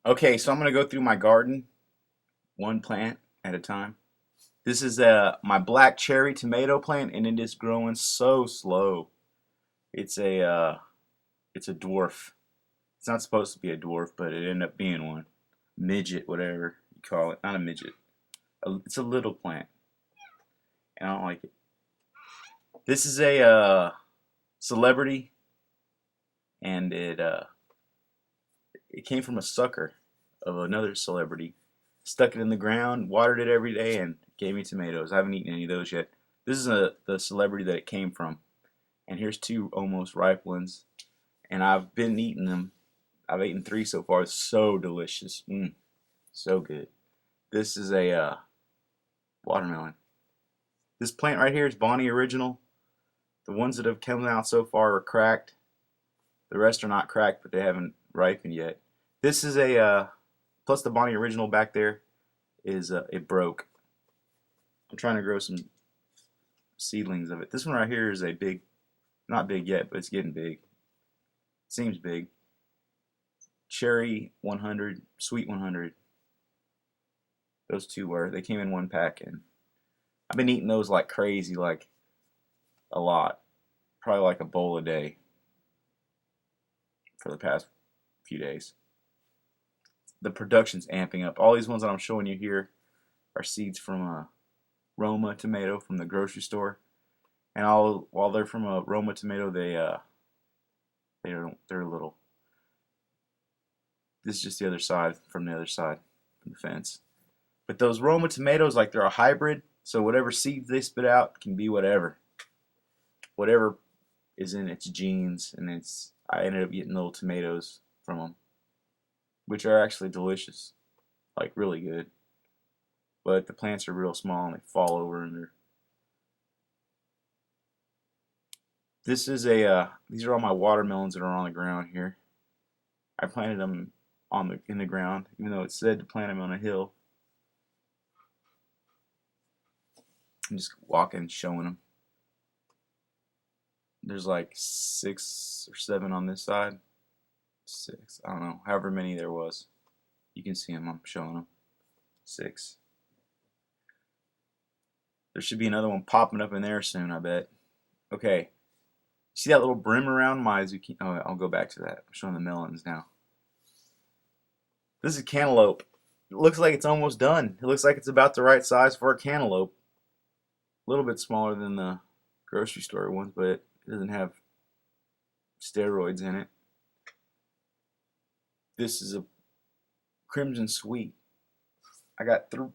Okay, so I'm gonna go through my garden one plant at a time. This is my black cherry tomato plant, and it is growing so slow. It's a dwarf. It's not supposed to be a dwarf, but it ended up being one. Midget, whatever you call it. Not a midget. It's a little plant, and I don't like it. This is a celebrity, and it came from a sucker of another celebrity. Stuck it in the ground, watered it every day, and gave me tomatoes. I haven't eaten any of those yet. This is the celebrity that it came from. And here's two almost ripe ones. And I've been eating them. I've eaten three so far. It's so delicious. So good. This is a watermelon. This plant right here is Bonnie Original. The ones that have come out so far are cracked. The rest are not cracked, but they haven't ripened yet. This is a plus the Bonnie Original back there is it broke. I'm trying to grow some seedlings of it. This one right here is a big, not big yet, but it's getting big. Seems big. Cherry 100, Sweet 100. Those two were. They came in one pack, and I've been eating those like crazy, like a lot. Probably like a bowl a day for the past few days. The production's amping up. All these ones that I'm showing you here are seeds from a Roma tomato from the grocery store, and while they're from a Roma tomato, they're little. This is just the other side from the other side from the fence. But those Roma tomatoes, like they're a hybrid, so whatever seeds they spit out can be whatever is in its genes, and I ended up getting little tomatoes from them, which are actually delicious, like really good. But the plants are real small and they fall over and they're. This is these are all my watermelons that are on the ground here. I planted them in the ground, even though it said to plant them on a hill. I'm just walking, showing them. There's like 6 or 7 on this side. 6, I don't know, however many there was. You can see them. I'm showing them. 6. There should be another one popping up in there soon, I bet. Okay. See that little brim around my zucchini? Oh, I'll go back to that. I'm showing the melons now. This is cantaloupe. It looks like it's almost done. It looks like it's about the right size for a cantaloupe. A little bit smaller than the grocery store ones, but it doesn't have steroids in it. This is a crimson sweet. I got through.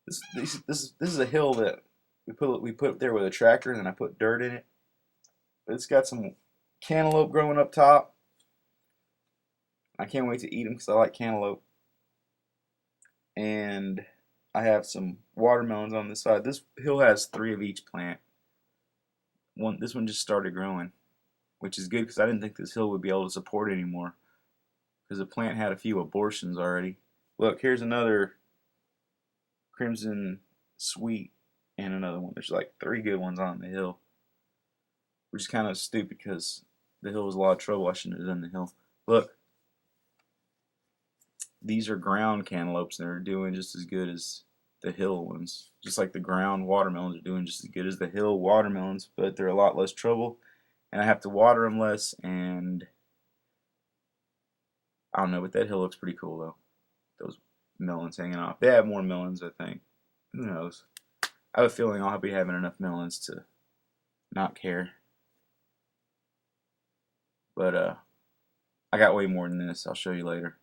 This is a hill that we put up there with a tractor, and then I put dirt in it. But it's got some cantaloupe growing up top. I can't wait to eat them because I like cantaloupe. And I have some watermelons on this side. This hill has 3 of each plant. This one just started growing, which is good because I didn't think this hill would be able to support it anymore because the plant had a few abortions already. Look, here's another crimson sweet and another one. There's like 3 good ones on the hill, which is kind of stupid because the hill was a lot of trouble. I shouldn't have done the hill. Look, these are ground cantaloupes, and they're doing just as good as the hill ones. Just like the ground watermelons are doing just as good as the hill watermelons, but they're a lot less trouble, and I have to water them less, and I don't know, but that hill looks pretty cool though. Those melons hanging off. They have more melons, I think. Who knows? I have a feeling I'll be having enough melons to not care. But I got way more than this. I'll show you later.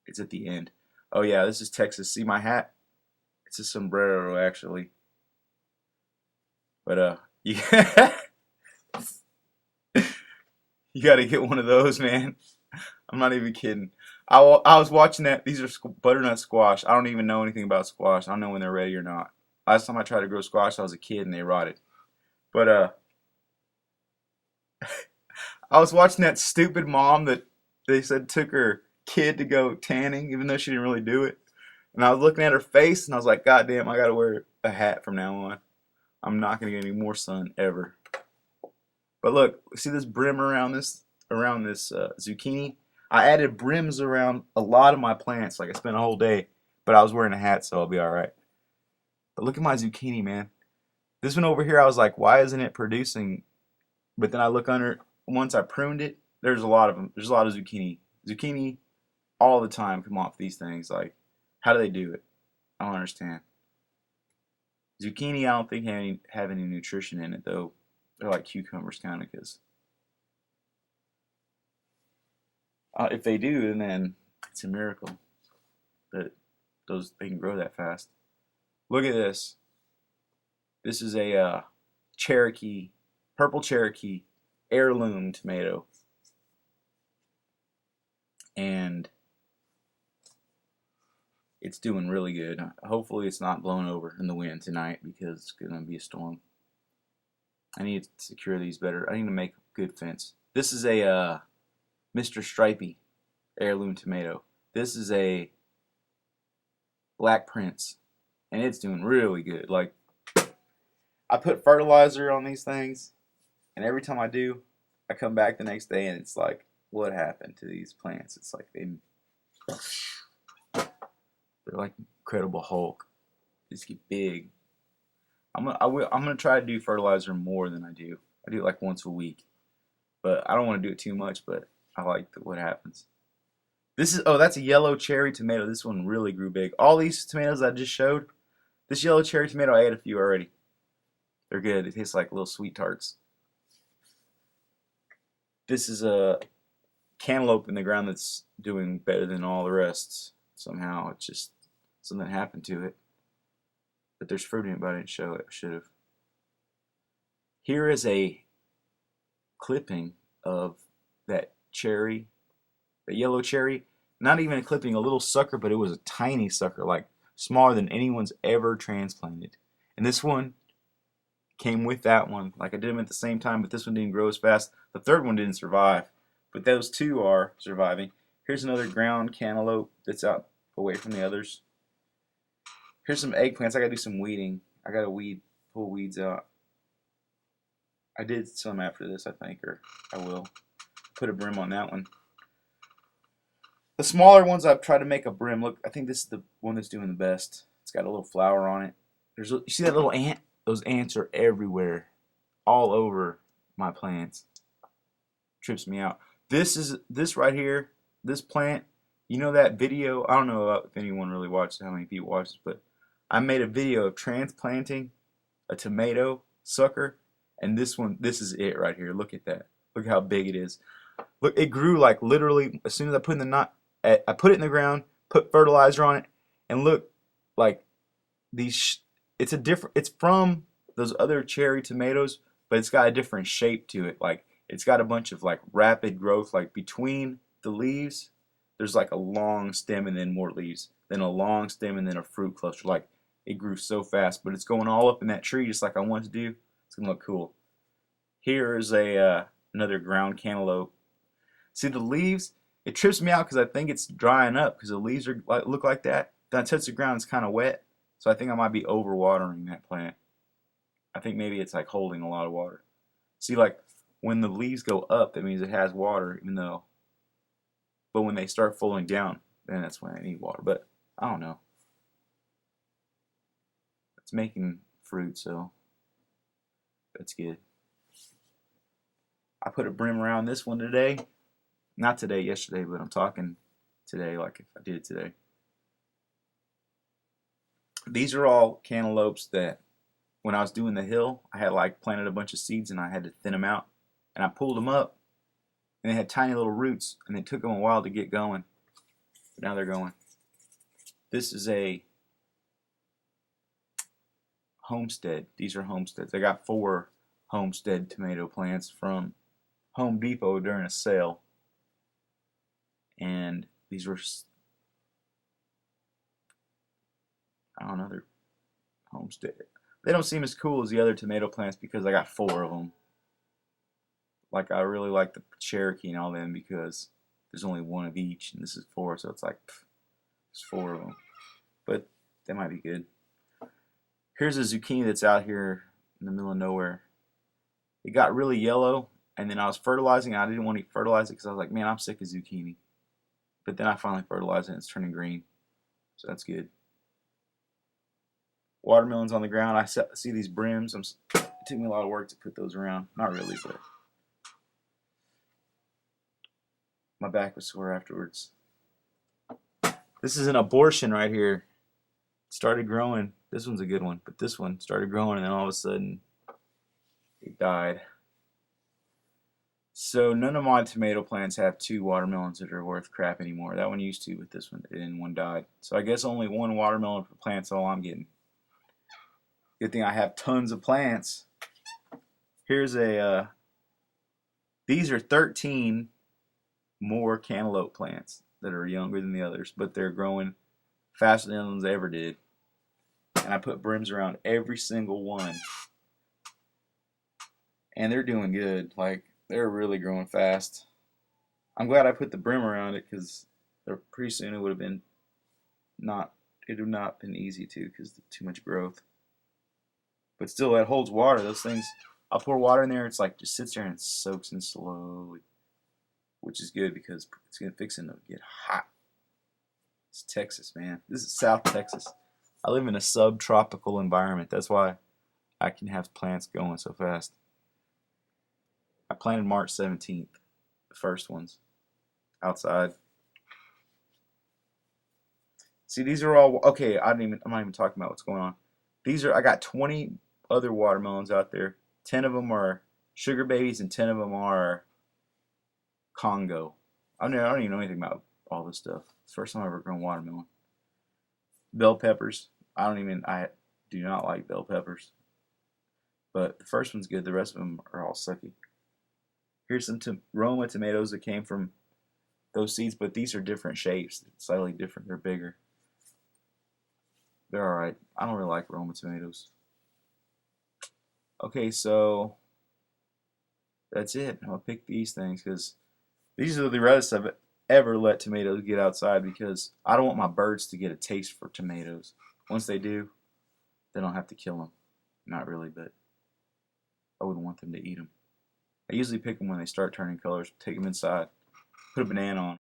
It's at the end. Oh yeah, this is Texas. See my hat? It's a sombrero actually. But you you got to get one of those, man. I'm not even kidding. I was watching that. These are butternut squash. I don't even know anything about squash. I don't know when they're ready or not. Last time I tried to grow squash, I was a kid and they rotted. But I was watching that stupid mom that they said took her kid to go tanning, even though she didn't really do it. And I was looking at her face, and I was like, God damn, I gotta wear a hat from now on. I'm not gonna get any more sun ever. But look, see this brim around this zucchini? I added brims around a lot of my plants. Like I spent a whole day, but I was wearing a hat, so I'll be all right. But look at my zucchini, man. This one over here, I was like, why isn't it producing? But then I look under. Once I pruned it, there's a lot of them. There's a lot of zucchini. Zucchini all the time come off these things. Like, how do they do it? I don't understand. Zucchini, I don't think have any nutrition in it though. They're like cucumbers kind of, because if they do, then it's a miracle that they can grow that fast. Look at this. This is a Cherokee, purple Cherokee heirloom tomato, and it's doing really good. Hopefully it's not blown over in the wind tonight, because it's going to be a storm. I need to secure these better. I need to make a good fence. This is a Mr. Stripey heirloom tomato. This is a Black Prince, and it's doing really good. Like, I put fertilizer on these things, and every time I do, I come back the next day and it's like, what happened to these plants? It's like they're like Incredible Hulk. They just get big. I'm gonna try to do fertilizer more than I do. I do it like once a week, but I don't want to do it too much. But I like what happens. This is that's a yellow cherry tomato. This one really grew big. All these tomatoes I just showed, this yellow cherry tomato, I ate a few already. They're good. They taste like little sweet tarts. This is a cantaloupe in the ground that's doing better than all the rest. Somehow, it's just something happened to it. But there's fruit in it, but I didn't show it. I should have. Here is a clipping of that cherry, the yellow cherry. Not even a clipping, a little sucker, but it was a tiny sucker, like smaller than anyone's ever transplanted. And this one came with that one. Like, I did them at the same time, but this one didn't grow as fast. The third one didn't survive, but those two are surviving. Here's another ground cantaloupe that's out away from the others. Here's some eggplants. I gotta do some weeding. I gotta pull weeds out. I did some after this, I think, or I will. Put a brim on that one. The smaller ones, I've tried to make a brim. Look, I think this is the one that's doing the best. It's got a little flower on it. You see that little ant? Those ants are everywhere, all over my plants. Trips me out. This right here, this plant. You know that video? I don't know if anyone really watches, how many people watch this, but I made a video of transplanting a tomato sucker, and this is it right here. Look at that. Look how big it is. Look, it grew like literally as soon as I put it in the ground, put fertilizer on it, and look, like these. It's from those other cherry tomatoes, but it's got a different shape to it. Like, it's got a bunch of like rapid growth, like between the leaves. There's like a long stem and then more leaves, then a long stem and then a fruit cluster. Like, it grew so fast, but it's going all up in that tree just like I want it to do. It's gonna look cool. Here is another ground cantaloupe. See the leaves? It trips me out because I think it's drying up because the leaves look like that. Then I touch the ground, it's kind of wet, so I think I might be overwatering that plant. I think maybe it's like holding a lot of water. See, like when the leaves go up, that means it has water, but when they start falling down, then that's when I need water. But I don't know. It's making fruit, so that's good. I put a brim around this one today. Not today, yesterday, but I'm talking today like if I did today. These are all cantaloupes that when I was doing the hill, I had like planted a bunch of seeds and I had to thin them out. And I pulled them up and they had tiny little roots and it took them a while to get going. But now they're going. This is a Homestead. These are Homesteads. I got 4 Homestead tomato plants from Home Depot during a sale. And these were, I don't know, they're Homestead. They don't seem as cool as the other tomato plants because I got 4 of them. Like, I really like the Cherokee and all them because there's only 1 of each, and this is 4, so it's like, there's 4 of them. But they might be good. Here's a zucchini that's out here in the middle of nowhere. It got really yellow, and then I was fertilizing. I didn't want to fertilize it because I was like, man, I'm sick of zucchini. But then I finally fertilized it and it's turning green. So that's good. Watermelons on the ground. I see these brims. It took me a lot of work to put those around. Not really, but my back was sore afterwards. This is an abortion right here. It started growing. This one's a good one, but this one started growing and then all of a sudden it died. So none of my tomato plants have 2 watermelons that are worth crap anymore. That one used to, but this one didn't, and one died. So I guess only 1 watermelon per plant's all I'm getting. Good thing I have tons of plants. Here's a, these are 13 more cantaloupe plants that are younger than the others, but they're growing faster than the ones ever did. And I put brims around every single one. And they're doing good. Like, they're really growing fast. I'm glad I put the brim around it because pretty soon it would have been it would not been easy to because too much growth. But still, that holds water. Those things, I'll pour water in there. It's like just sits there and it soaks in slowly, which is good because it's gonna fixing to get hot. It's Texas, man. This is South Texas. I live in a subtropical environment. That's why I can have plants going so fast. I planted March 17th, the first ones outside. See, these are all okay. I'm not even talking about what's going on. I got 20 other watermelons out there. 10 of them are sugar babies and 10 of them are Congo. I don't even know anything about all this stuff. It's the first time I've ever grown watermelon. Bell peppers. I do not like bell peppers. But the first one's good. The rest of them are all sucky. Here's some Roma tomatoes that came from those seeds, but these are different shapes. Slightly different. They're bigger. They're alright. I don't really like Roma tomatoes. Okay, so that's it. I'll pick these things because these are the reddest I've ever let tomatoes get outside because I don't want my birds to get a taste for tomatoes. Once they do, then I'll have to kill them. Not really, but I wouldn't want them to eat them. I usually pick them when they start turning colors, take them inside, put a banana on.